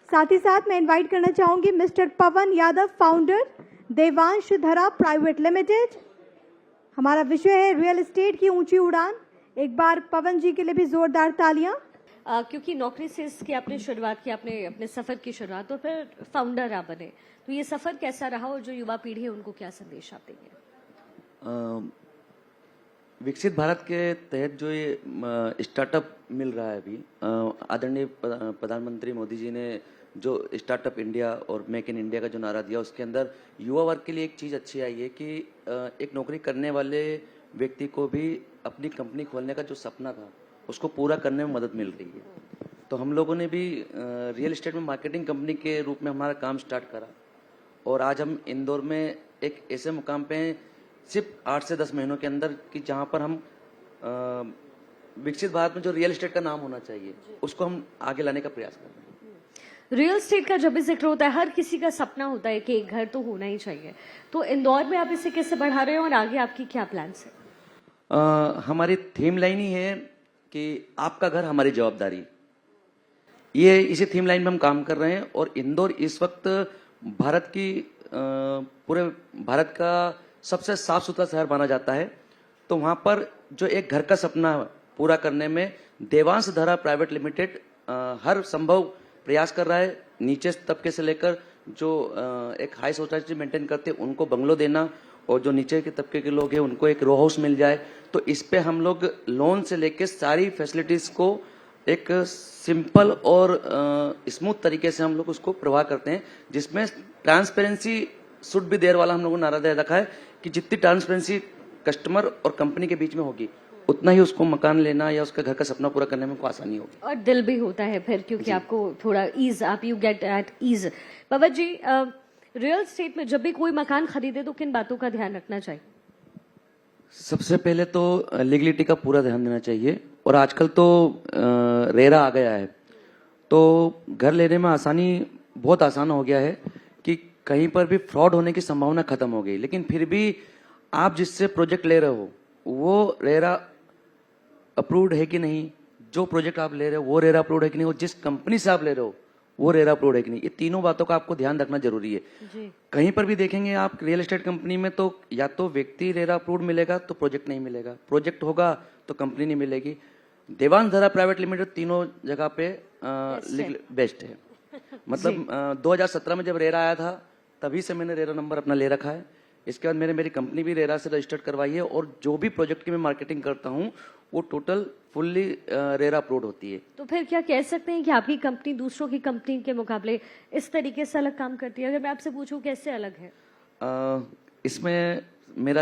साथ ही साथ मैं इनवाइट करना चाहूंगी मिस्टर पवन यादव, फाउंडर देवांश धरा प्राइवेट लिमिटेड। हमारा विषय है रियल एस्टेट की ऊंची उड़ान। एक बार पवन जी के लिए भी जोरदार तालियां। क्योंकि नौकरी से इसकी आपने शुरुआत की, आपने अपने सफर की शुरुआत, और फिर फाउंडर आप बने, तो ये सफर कैसा रहा और जो युवा पीढ़ी है उनको क्या संदेश आप देंगे? विकसित भारत के तहत जो ये स्टार्टअप मिल रहा है अभी, आदरणीय प्रधानमंत्री मोदी जी ने जो स्टार्टअप इंडिया और मेक इन इंडिया का जो नारा दिया, उसके अंदर युवा वर्ग के लिए एक चीज़ अच्छी आई है कि एक नौकरी करने वाले व्यक्ति को भी अपनी कंपनी खोलने का जो सपना था उसको पूरा करने में मदद मिल रही है। तो हम लोगों ने भी रियल एस्टेट में मार्केटिंग कंपनी के रूप में हमारा काम स्टार्ट करा, और आज हम इंदौर में एक ऐसे मुकाम पे हैं सिर्फ 8 से 10 महीनों के अंदर कि जहाँ पर हम विकसित भारत में जो रियल एस्टेट का नाम होना चाहिए उसको हम आगे लाने का प्रयास कर रहे हैं। रियल एस्टेट का जब भी जिक्र होता है, हर किसी का सपना होता है कि एक घर तो होना ही चाहिए। तो इंदौर में आप इसे कैसे बढ़ा रहे हो और आगे आपकी क्या प्लान्स है? हमारी थीम लाइन ही है कि आपका घर हमारी जवाबदारी। ये इसी थीम लाइन में हम काम कर रहे हैं, और इंदौर इस वक्त भारत की पूरे भारत का सबसे साफ सुथरा शहर माना जाता है। तो वहाँ पर जो एक घर का सपना पूरा करने में देवांश धरा प्राइवेट लिमिटेड हर संभव प्रयास कर रहा है। नीचे तबके से लेकर जो एक हाई सोसाइटी मेंटेन करते हैं उनको बंगलो देना, और जो नीचे के तबके के लोग हैं उनको एक रो हाउस मिल जाए। तो इस पे हम लोग लोन से लेकर सारी फैसिलिटीज को एक सिंपल और स्मूथ तरीके से हम लोग उसको प्रवाह करते हैं, जिसमें ट्रांसपेरेंसी शुड बी देयर वाला हम लोगों ने नारा दे रखा है कि जितनी ट्रांसपेरेंसी कस्टमर और कंपनी के बीच में होगी उतना ही उसको मकान लेना या उसका घर का सपना पूरा करने में को आसानी होगी, और दिल भी होता है फिर, क्योंकि आपको थोड़ा ईज, आप you get at ease. Pawan ji, real estate में जब भी कोई मकान खरीदे तो किन बातों का ध्यान रखना चाहिए? सबसे पहले तो लीगलिटी का पूरा ध्यान देना चाहिए, और आजकल तो रेरा आ गया है, तो घर लेने में आसानी बहुत आसान हो गया है कि कहीं पर भी फ्रॉड होने की संभावना खत्म हो गई। लेकिन फिर भी आप जिससे प्रोजेक्ट ले रहे हो वो रेरा अप्रूव्ड है कि नहीं, जो प्रोजेक्ट आप ले रहे हो वो रेरा अप्रूव्ड है कि नहीं, और जिस कंपनी से आप ले रहे हो वो रेरा अप्रूव्ड है कि नहीं, ये तीनों बातों का आपको ध्यान रखना जरूरी है जी। कहीं पर भी देखेंगे आप रियल एस्टेट कंपनी में, तो या तो व्यक्ति रेरा अप्रूव्ड मिलेगा तो प्रोजेक्ट नहीं मिलेगा, प्रोजेक्ट होगा तो कंपनी नहीं मिलेगी। देवांश धरा प्राइवेट लिमिटेड तीनों जगह पे बेस्ट है। मतलब 2017 में जब रेरा आया था तभी से मैंने रेरा नंबर अपना ले रखा है। इसके बाद मेरी कंपनी भी रेरा से रजिस्टर्ड करवाई है, और जो भी प्रोजेक्ट की मैं मार्केटिंग करता हूँ वो टोटल फुल्ली रेरा अप्रूव्ड होती है। तो फिर क्या कह सकते हैं कि आपकी कंपनी दूसरों की कंपनी के मुकाबले इस तरीके से अलग काम करती है? अगर मैं आपसे पूछूं कैसे अलग है? इसमें मेरा जो